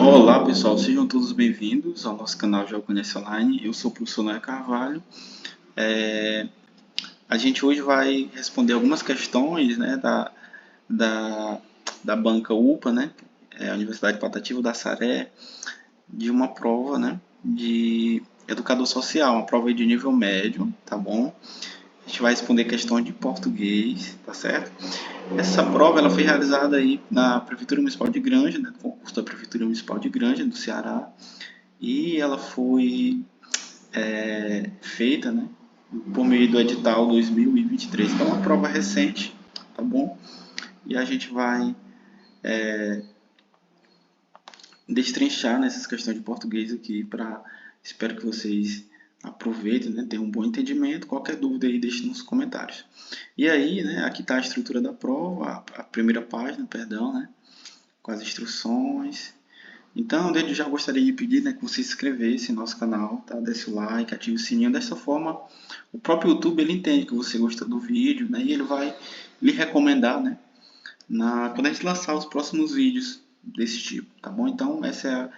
Olá pessoal, sejam todos bem-vindos ao nosso canal Já Conhece Online. Eu sou o professor Noé Carvalho. A gente hoje vai responder algumas questões, né, da banca UPA, né, a Universidade Patativa da Saré, de uma prova, né, de educador social, uma prova de nível médio, tá bom? A gente vai responder questões de português, tá certo? Essa prova ela foi realizada aí na Prefeitura Municipal de Granja, né, concurso da Prefeitura Municipal de Granja, do Ceará, e ela foi feita, né, por meio do edital 2023. Então, é uma prova recente, tá bom? E a gente vai destrinchar nessas questões de português aqui para espero que vocês aproveitem, né, tenham um bom entendimento. Qualquer dúvida aí deixe nos comentários. E aí, né, aqui está a estrutura da prova, a primeira página, perdão, né, com as instruções. Então, desde já gostaria de pedir, né, que você se inscrevesse no nosso canal, tá? Desse o like, ative o sininho. Dessa forma, o próprio YouTube ele entende que você gostou do vídeo, né, e ele vai lhe recomendar, né, quando a gente lançar os próximos vídeos desse tipo, tá bom? Então, essa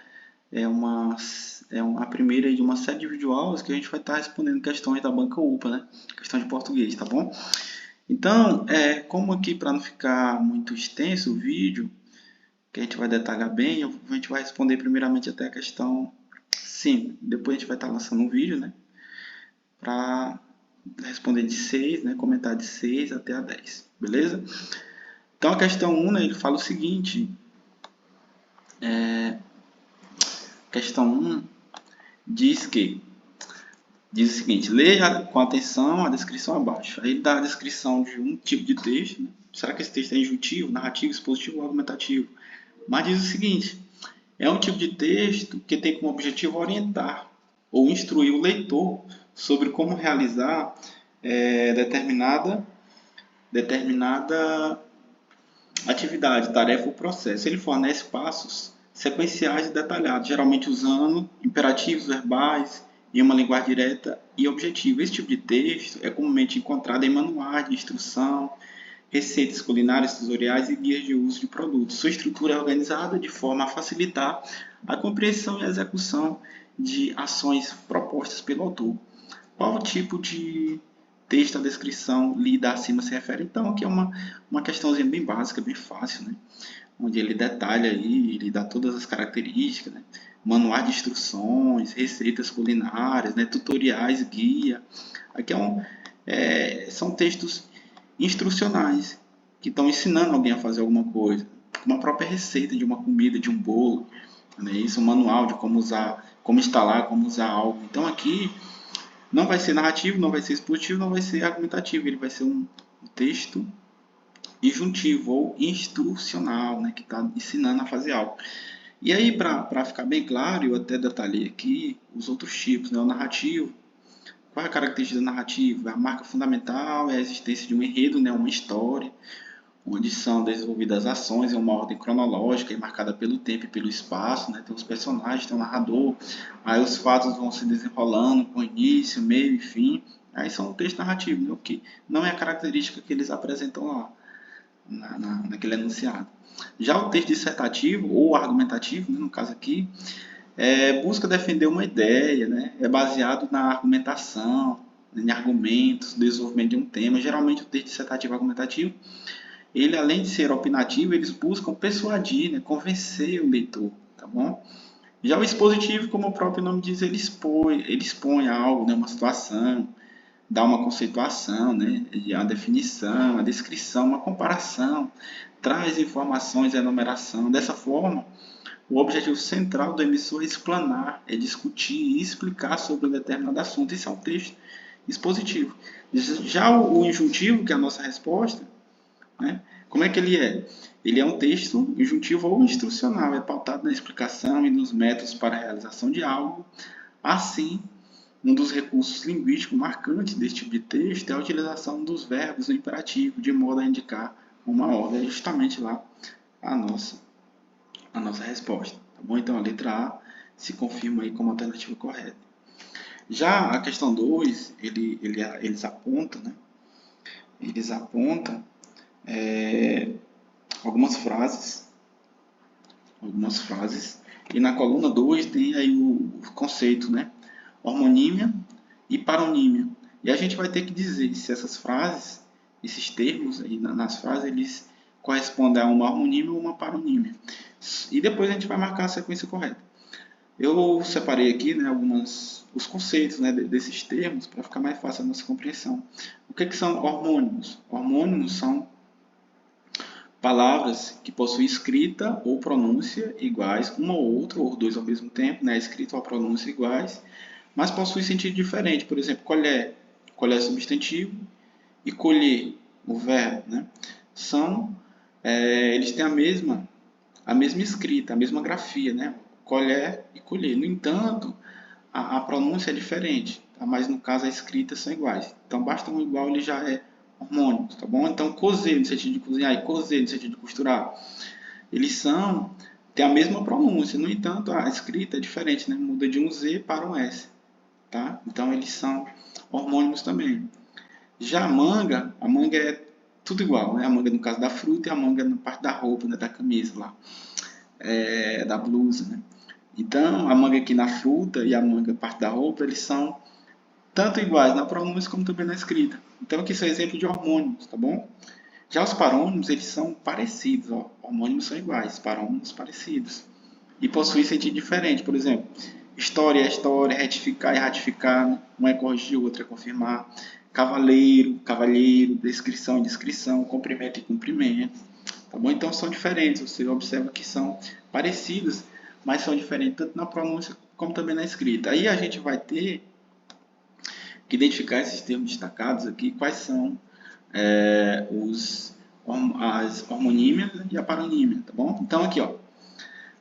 é a primeira de uma série de videoaulas que a gente vai estar respondendo questões da banca UPA, né? Questão de português, tá bom? Então, como aqui para não ficar muito extenso o vídeo, que a gente vai detalhar bem, a gente vai responder primeiramente até a questão 5. Depois a gente vai estar lançando um vídeo, né? Para responder de 6, né? Comentar de 6 até a 10, beleza? Então a questão 1, né, ele fala o seguinte, questão 1 diz o seguinte, leia com atenção a descrição abaixo. Aí ele dá a descrição de um tipo de texto, né? Será que esse texto é injuntivo, narrativo, expositivo ou argumentativo? Mas diz o seguinte, é um tipo de texto que tem como objetivo orientar ou instruir o leitor sobre como realizar determinada atividade, tarefa ou processo. Ele fornece passos sequenciais e detalhados, geralmente usando imperativos verbais em uma linguagem direta e objetiva. Esse tipo de texto é comumente encontrado em manuais de instrução, receitas culinárias, tutoriais e guias de uso de produtos. Sua estrutura é organizada de forma a facilitar a compreensão e a execução de ações propostas pelo autor. Qual tipo de texto a descrição lida acima se refere? Então, aqui é uma questãozinha bem básica, bem fácil, né? Onde ele detalha aí, ele dá todas as características, né? Manuais de instruções, receitas culinárias, né? Tutoriais, guia. Aqui são textos instrucionais que estão ensinando alguém a fazer alguma coisa. Uma própria receita de uma comida, de um bolo, né? Isso, um manual de como usar, como instalar, como usar algo. Então aqui não vai ser narrativo, não vai ser expositivo, não vai ser argumentativo. Ele vai ser um texto injuntivo ou instrucional, né, que está ensinando a fazer algo. E aí, para ficar bem claro, eu até detalhei aqui os outros tipos, né, o narrativo. Qual é a característica do narrativo? A marca fundamental é a existência de um enredo, né, uma história, onde são desenvolvidas ações em uma ordem cronológica e marcada pelo tempo e pelo espaço, né? Tem os personagens, tem o narrador, aí os fatos vão se desenrolando com início, meio e fim, aí são um texto narrativo, né? O que não é a característica que eles apresentam lá, naquele enunciado. Já o texto dissertativo ou argumentativo, né, no caso aqui, busca defender uma ideia, né? É baseado na argumentação, em argumentos, desenvolvimento de um tema. Geralmente o texto dissertativo argumentativo ele, além de ser opinativo, eles buscam persuadir, né, convencer o leitor, tá bom? Já o expositivo, como o próprio nome diz, ele expõe algo, né, uma situação, dá uma conceituação, né, a definição, a descrição, uma comparação, traz informações e enumeração. Dessa forma, o objetivo central do emissor é explanar, é discutir e explicar sobre um determinado assunto. Esse é um texto expositivo. Já o injuntivo, que é a nossa resposta, né? Como é que ele é? Ele é um texto injuntivo ou instrucional, é pautado na explicação e nos métodos para a realização de algo. Assim, um dos recursos linguísticos marcantes desse tipo de texto é a utilização dos verbos no imperativo, de modo a indicar uma ordem. É justamente lá a nossa resposta. Tá bom? Então, a letra A se confirma aí como alternativa correta. Já a questão 2, eles apontam, né? Eles apontam algumas frases E na coluna 2 tem aí o conceito, né? Hormonímia e paronímia. E a gente vai ter que dizer se essas frases, esses termos aí nas frases, eles correspondem a uma hormonímia ou uma paronímia. E depois a gente vai marcar a sequência correta. Eu separei aqui, né, os conceitos, né, desses termos para ficar mais fácil a nossa compreensão. O que são hormônimos? Hormônimos são palavras que possuem escrita ou pronúncia iguais, uma ou outra, ou dois ao mesmo tempo, né, escrita ou pronúncia iguais, mas possuem sentido diferente. Por exemplo, colher, colher substantivo e colher, o verbo, né, são, eles têm a mesma escrita, a mesma grafia, né, colher e colher. No entanto, a pronúncia é diferente, tá? Mas no caso a escrita são iguais. Então basta um igual, ele já é hormônio, tá bom? Então cozer no sentido de cozinhar e cozer no sentido de costurar, eles são têm a mesma pronúncia, no entanto a escrita é diferente, né? Muda de um Z para um S, tá? Então eles são hormônios também. Já a manga é tudo igual, né? A manga no caso da fruta e a manga na parte da roupa, né? Da camisa lá, da blusa, né? Então, a manga aqui na fruta e a manga parte da roupa, eles são tanto iguais na pronúncia como também na escrita. Então, aqui são exemplos de hormônios, tá bom? Já os parônimos, eles são parecidos, ó. Homônimos são iguais, parônimos parecidos. E possuem sentido diferente, por exemplo, história é história, retificar é ratificar, um é corrigir, o outro é confirmar. Cavaleiro, cavalheiro, descrição e descrição, comprimento e cumprimento. Tá bom? Então são diferentes, você observa que são parecidos, mas são diferentes tanto na pronúncia como também na escrita. Aí a gente vai ter que identificar esses termos destacados aqui, quais são as hormonímias e a paronímia, tá bom? Então aqui, ó,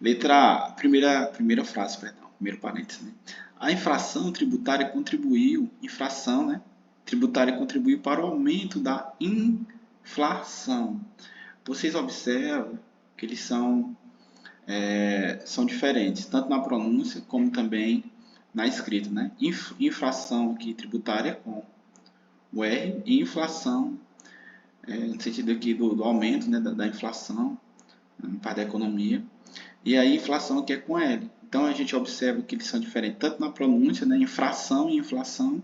letra A, primeira frase, perdão, primeiro parênteses, né? A infração tributária contribuiu, infração, né? Tributária contribuiu para o aumento da inflação. Vocês observam que eles são diferentes, tanto na pronúncia como também na escrita, né? Inflação aqui tributária com o R e inflação no sentido aqui do aumento, né, da inflação, na parte da economia, e aí inflação aqui é com L. Então a gente observa que eles são diferentes tanto na pronúncia, né, infração e inflação,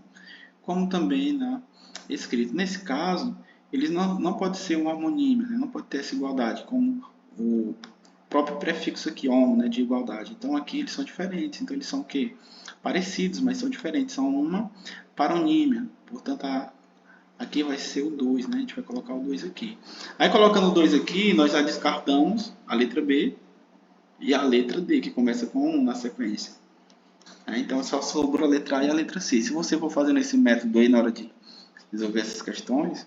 como também na escrita. Nesse caso, eles não pode ser uma homonímia, né, não pode ter essa igualdade, como o próprio prefixo aqui, homo, né, de igualdade. Então aqui eles são diferentes, então eles são o quê? Parecidos, mas são diferentes, são uma paronímia, portanto aqui vai ser o 2, né? A gente vai colocar o 2 aqui. Aí colocando o 2 aqui, nós já descartamos a letra B e a letra D, que começa com 1 na sequência. Então só sobrou a letra A e a letra C. Se você for fazendo esse método aí na hora de resolver essas questões,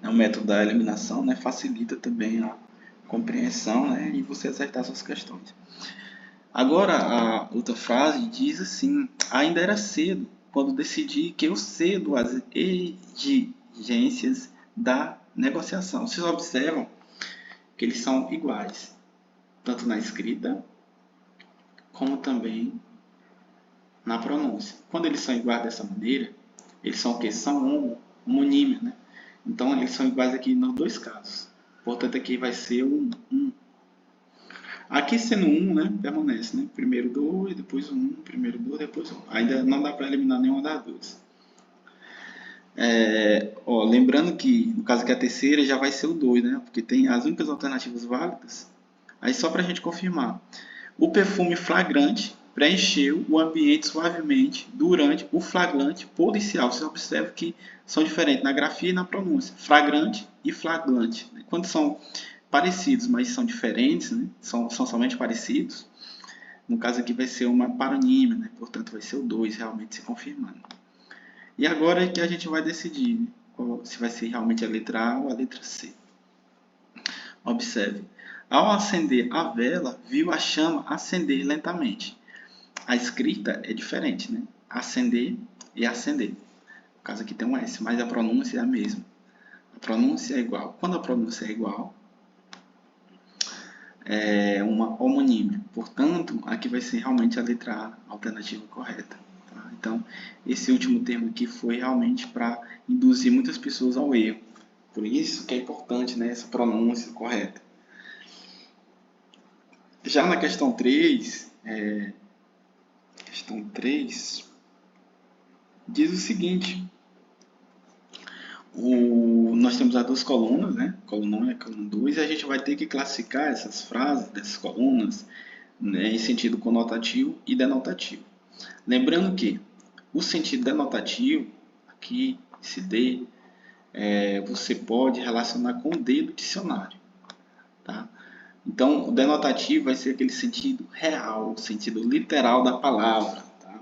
é o método da eliminação, né? Facilita também a compreensão, né? E você acertar suas questões. Agora, a outra frase diz assim: ainda era cedo quando decidi que eu cedo às exigências da negociação. Vocês observam que eles são iguais, tanto na escrita como também na pronúncia. Quando eles são iguais dessa maneira, eles são o quê? São homonímios, né? Então, eles são iguais aqui nos dois casos. Portanto, aqui vai ser o 1. Aqui sendo 1, né, permanece, né? Primeiro 2, depois 1, primeiro 2, depois 1. Ainda não dá para eliminar nenhuma das duas. Lembrando que, no caso aqui a terceira, já vai ser o 2, né? Porque tem as únicas alternativas válidas. Aí só para a gente confirmar. O perfume flagrante preencheu o ambiente suavemente durante o flagrante policial. Você observa que são diferentes na grafia e na pronúncia. Flagrante e flagrante. Quando são parecidos, mas são diferentes, né? são somente parecidos, no caso aqui vai ser uma paronímia, né? Portanto vai ser o 2 realmente se confirmando. E agora é que a gente vai decidir, né? Se vai ser realmente a letra A ou a letra C. Observe, ao acender a vela, viu a chama acender lentamente. A escrita é diferente, né? Acender e acender. No caso aqui tem um S, mas a pronúncia é a mesma. A pronúncia é igual. Quando a pronúncia é igual, é uma homonímia. Portanto, aqui vai ser realmente a letra A, a alternativa correta. Tá? Então, esse último termo aqui foi realmente para induzir muitas pessoas ao erro. Por isso que é importante, né, essa pronúncia correta. Já na questão 3, questão 3 diz o seguinte: nós temos as duas colunas, né? Coluna 1 e a coluna 2, e a gente vai ter que classificar essas frases dessas colunas, né, em sentido conotativo e denotativo. Lembrando que o sentido denotativo, aqui, esse D, você pode relacionar com o D do dicionário. Tá? Então, o denotativo vai ser aquele sentido real, o sentido literal da palavra. Tá?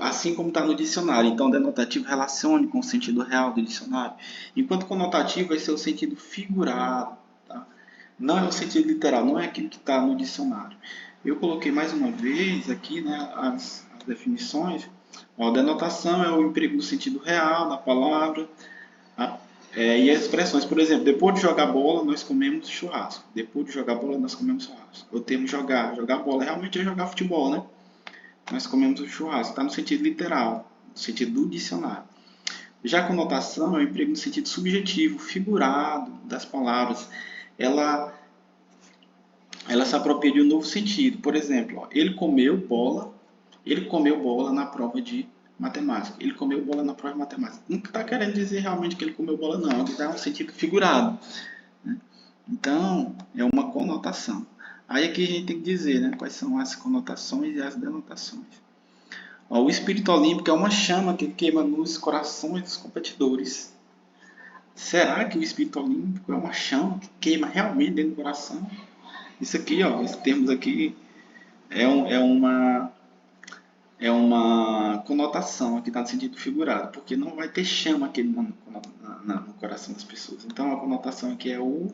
Assim como está no dicionário. Então, o denotativo relacione com o sentido real do dicionário. Enquanto o conotativo vai ser o sentido figurado. Tá? Não é o sentido literal, não é aquilo que está no dicionário. Eu coloquei mais uma vez aqui, né, as definições. A denotação é o emprego do sentido real da palavra. E as expressões, por exemplo, depois de jogar bola, nós comemos churrasco. Depois de jogar bola, nós comemos churrasco. O termo jogar bola realmente é jogar futebol, né? Nós comemos o churrasco. Está no sentido literal, no sentido do dicionário. Já a conotação é o emprego no sentido subjetivo, figurado das palavras. Ela se apropria de um novo sentido. Por exemplo, ele comeu bola na prova de matemática. Ele comeu bola na prova de matemática. Não está querendo dizer realmente que ele comeu bola, não. Ele dá um sentido figurado. Né? Então, é uma conotação. Aí aqui a gente tem que dizer, né, quais são as conotações e as denotações. O espírito olímpico é uma chama que queima nos corações dos competidores. Será que o espírito olímpico é uma chama que queima realmente dentro do coração? Isso aqui, esses termos aqui é uma conotação aqui está no sentido figurado, porque não vai ter chama aqui no coração das pessoas. Então a conotação aqui é o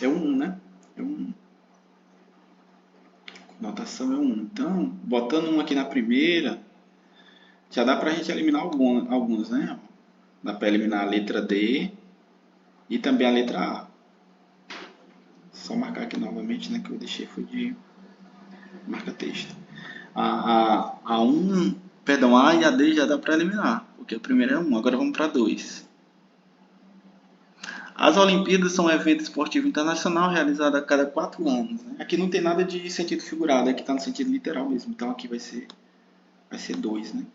1, né? É um. Conotação é 1. Então, botando um aqui na primeira, já dá para a gente eliminar alguns, né? Dá para eliminar a letra D e também a letra A. Só marcar aqui novamente, né? Que eu deixei foi de marca texto. A 1, perdão, A e a D já dá para eliminar, porque a primeira é 1. Agora vamos para 2. As Olimpíadas são um evento esportivo internacional realizado a cada 4 anos. Né? Aqui não tem nada de sentido figurado, aqui está no sentido literal mesmo. Então aqui vai ser 2, né?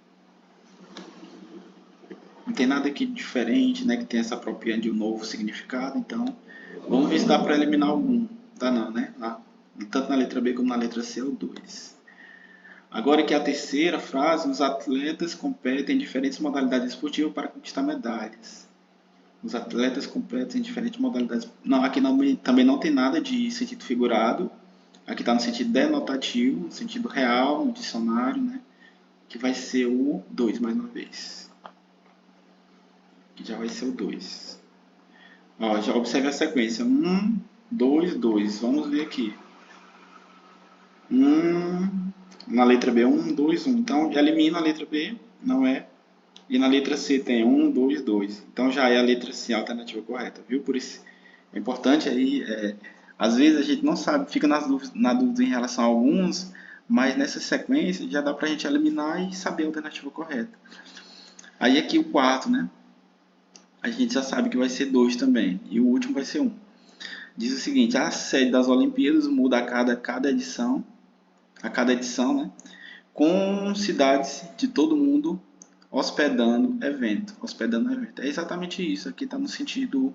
Não tem nada aqui diferente, né? Que tem essa apropriando de um novo significado. Então, vamos ver se dá para eliminar algum. Dá não, né? Tanto na letra B como na letra C é o 2. Agora aqui a terceira frase, os atletas competem em diferentes modalidades esportivas para conquistar medalhas. Os atletas competem em diferentes modalidades. Não, aqui também não tem nada de sentido figurado. Aqui está no sentido denotativo, no sentido real, no dicionário, né? Que vai ser o 2 mais uma vez. Que já vai ser o 2. Já observe a sequência. 1, 2, 2. Vamos ver aqui. Na letra B, 1, 2, 1. Então, elimina a letra B, não é. E na letra C tem 1, 2, 2. Então, já é a letra C a alternativa correta, viu? Por isso, é importante aí, às vezes a gente não sabe, fica na dúvida em relação a alguns, mas nessa sequência já dá pra gente eliminar e saber a alternativa correta. Aí aqui o quarto, né? A gente já sabe que vai ser 2 também. E o último vai ser 1. Diz o seguinte, a sede das Olimpíadas muda a cada edição, né? Com cidades de todo mundo hospedando evento. É exatamente isso. Aqui está no sentido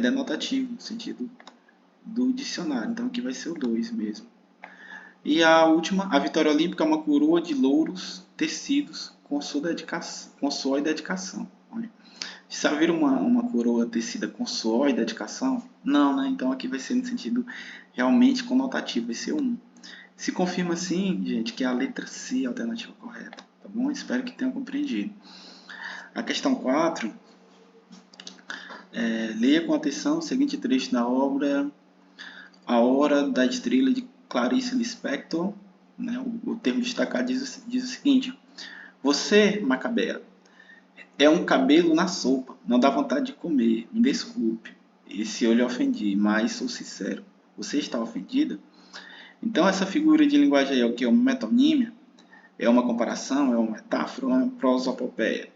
denotativo, no sentido do dicionário. Então aqui vai ser o 2 mesmo. E a última, a vitória olímpica é uma coroa de louros tecidos com suor e dedicação. Já viram uma coroa tecida com suor e dedicação? Não, né? Então aqui vai ser no sentido realmente conotativo, vai ser 1. Se confirma sim, gente, que é a letra C a alternativa correta. Tá bom? Espero que tenham compreendido. A questão 4. Leia com atenção o seguinte trecho da obra A Hora da Estrela de Clarice Lispector. Né? O termo destacado diz o seguinte. Você, Macabea, é um cabelo na sopa. Não dá vontade de comer. Me desculpe. E se eu lhe ofendi, mas sou sincero. Você está ofendida? Então, essa figura de linguagem aí é o que? É uma metonímia? É uma comparação? É uma metáfora? É uma prosopopeia?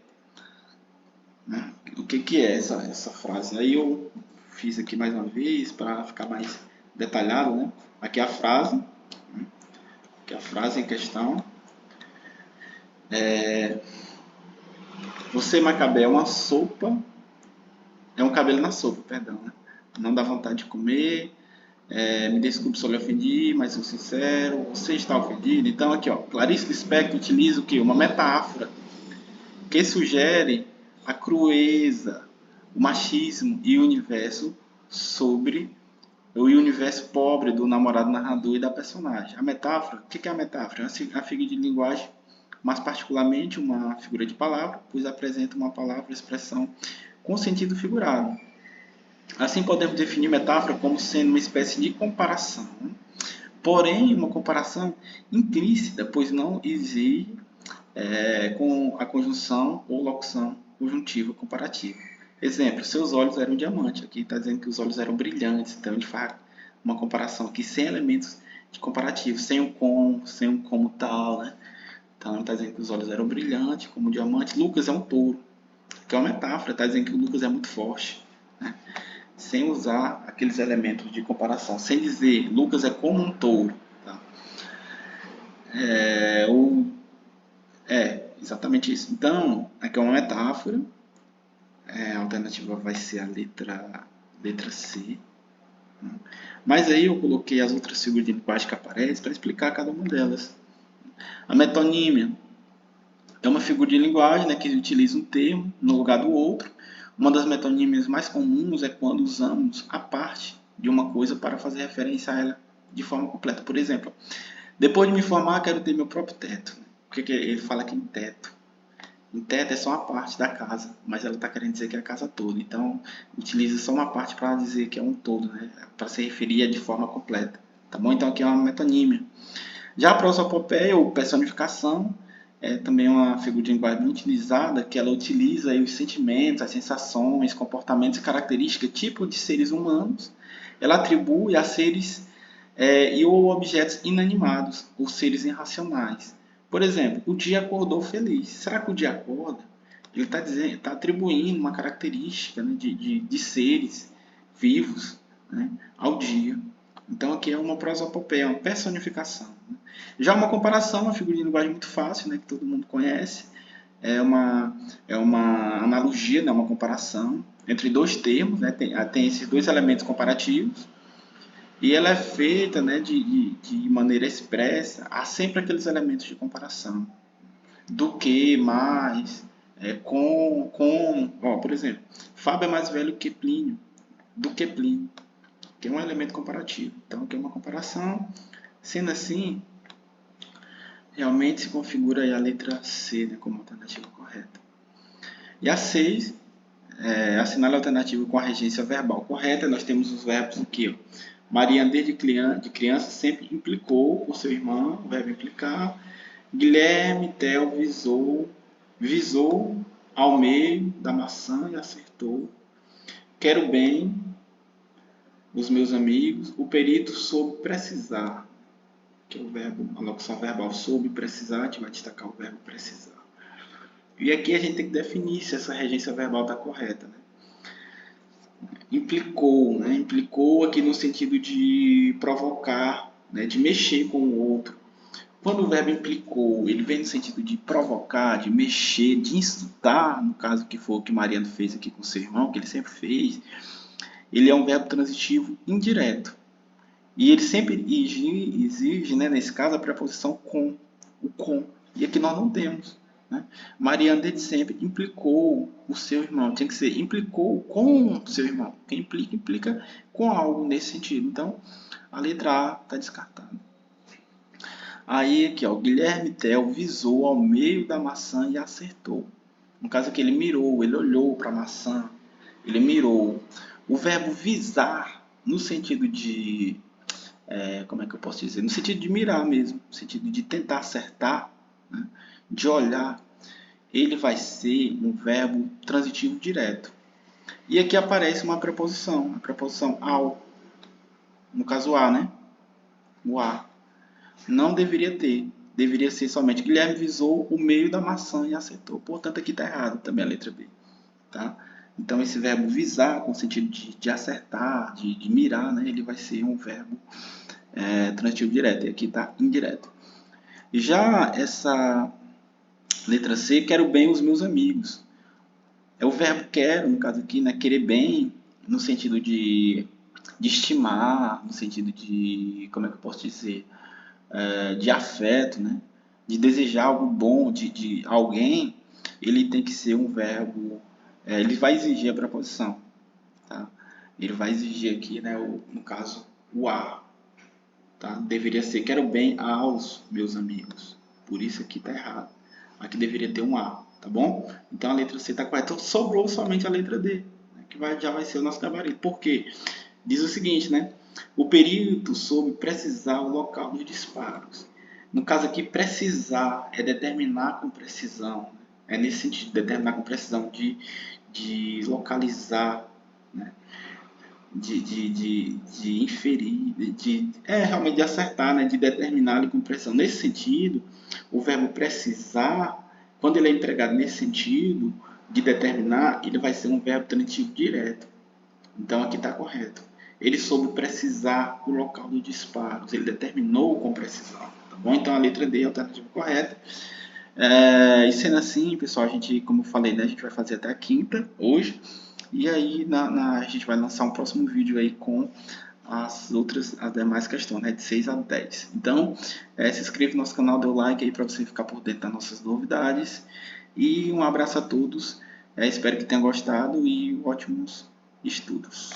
O que é essa frase? Aí eu fiz aqui mais uma vez para ficar mais detalhado, né? Aqui a frase, aqui a frase em questão. Você, Macabé, é uma sopa, é um cabelo na sopa, perdão, né? Não dá vontade de comer. Me desculpe se eu lhe ofendi, mas sou sincero. Você está ofendido? Então aqui, ó, Clarice Lispector utiliza o que? Uma metáfora que sugere a crueza, o machismo e o universo sobre o universo pobre do namorado narrador e da personagem. A metáfora, o que é a metáfora? É a figura de linguagem, mas particularmente uma figura de palavra, pois apresenta uma palavra ou expressão com sentido figurado. Assim podemos definir metáfora como sendo uma espécie de comparação, porém uma comparação implícita, pois não exige com a conjunção ou locução conjuntiva comparativa. Exemplo, seus olhos eram diamante. Aqui está dizendo que os olhos eram brilhantes, então ele faz uma comparação aqui sem elementos de comparativo, sem o como tal, né? Então ele está dizendo que os olhos eram brilhantes, como diamante. Lucas é um touro, que é uma metáfora, está dizendo que o Lucas é muito forte, né? Sem usar aqueles elementos de comparação, sem dizer Lucas é como um touro. Tá? Exatamente isso. Então, aqui é uma metáfora. A alternativa vai ser a letra C. Mas aí eu coloquei as outras figuras de linguagem que aparecem para explicar cada uma delas. A metonímia é uma figura de linguagem, né, que utiliza um termo no lugar do outro. Uma das metonímias mais comuns é quando usamos a parte de uma coisa para fazer referência a ela de forma completa. Por exemplo, depois de me formar, quero ter meu próprio teto. Por que ele fala aqui em teto? Em teto é só uma parte da casa, mas ela está querendo dizer que é a casa toda. Então, utiliza só uma parte para dizer que é um todo, né? Para se referir de forma completa. Tá bom? Então, aqui é uma metonímia. Já a prosopopeia, ou personificação, é também uma figura de linguagem muito utilizada, que ela utiliza aí os sentimentos, as sensações, comportamentos e características tipo de seres humanos. Ela atribui a seres ou objetos inanimados, ou seres irracionais. Por exemplo, o dia acordou feliz. Será que o dia acorda? Ele está atribuindo uma característica, né, de seres vivos, né, ao dia. Então aqui é uma prosopopeia, uma personificação. Né? Já uma comparação, uma figura de linguagem muito fácil, né, que todo mundo conhece, é uma analogia, né, uma comparação entre dois termos, né, tem esses dois elementos comparativos, e ela é feita, né, de maneira expressa, há sempre aqueles elementos de comparação. Do que, mais, por exemplo, Fábio é mais velho que Plínio, do que Plínio, que é um elemento comparativo. Então, aqui é uma comparação. Sendo assim, realmente se configura aí a letra C, né, como alternativa correta. E a 6, assinale a alternativa com a regência verbal correta. Nós temos os verbos aqui, ó. Maria, desde criança, sempre implicou com seu irmão, o verbo implicar. Guilherme Theo visou ao meio da maçã e acertou. Quero bem os meus amigos. O perito soube precisar, que é o verbo, a locução verbal soube precisar, a gente vai destacar o verbo precisar. E aqui a gente tem que definir se essa regência verbal está correta, né? Implicou, né? Implicou aqui no sentido de provocar, né? De mexer com o outro. Quando o verbo implicou, ele vem no sentido de provocar, de mexer, de incitar, no caso que foi o que Mariano fez aqui com seu irmão, que ele sempre fez, ele é um verbo transitivo indireto. E ele sempre exige, né, nesse caso, a preposição com, o com. E aqui nós não temos. Né? Mariano desde sempre implicou o seu irmão. Tinha que ser implicou com o seu irmão. Quem implica com algo nesse sentido. Então, a letra A está descartada. Aí aqui, ó, Guilherme Tell visou ao meio da maçã e acertou. No caso aqui, ele mirou, ele olhou para a maçã, ele mirou. O verbo visar, no sentido de, como é que eu posso dizer? No sentido de mirar mesmo, no sentido de tentar acertar, né? De olhar, ele vai ser um verbo transitivo direto. E aqui aparece uma preposição, a preposição ao, no caso a, né? O a. Não deveria ter. Deveria ser somente Guilherme visou o meio da maçã e acertou. Portanto, aqui está errado também a letra B. Tá? Então, esse verbo visar, com o sentido de acertar, de mirar, né, ele vai ser um verbo transitivo direto, e aqui está indireto. Já essa letra C, quero bem os meus amigos. É o verbo quero, no caso aqui, né? Querer bem, no sentido de estimar, no sentido de, como é que eu posso dizer, de afeto, né? De desejar algo bom de alguém, ele tem que ser um verbo, ele vai exigir a preposição, tá? Ele vai exigir aqui, né, no caso, o a, tá? Deveria ser quero bem aos meus amigos, por isso aqui tá errado. Aqui deveria ter um a, tá bom? Então a letra C está correta. Então, sobrou somente a letra D, né, que já vai ser o nosso gabarito. Por quê? Diz o seguinte, né? O perito soube precisar o local dos disparos. No caso aqui, precisar é determinar com precisão. Né? É nesse sentido, determinar com precisão, de localizar, né? de inferir, realmente de acertar, né? De determinar ali com precisão. Nesse sentido, o verbo precisar, quando ele é empregado nesse sentido, de determinar, ele vai ser um verbo transitivo direto. Então aqui está correto. Ele soube precisar o local dos disparos. Ele determinou com precisão. Tá bom? Então a letra D é a alternativa correta. E sendo assim, pessoal, a gente, como eu falei, né, a gente vai fazer até a quinta hoje. E aí a gente vai lançar um próximo vídeo aí com as demais questões, né, de 6 a 10. Então, se inscreva no nosso canal, dê o like aí para você ficar por dentro das nossas novidades. E um abraço a todos. Espero que tenham gostado e ótimos estudos.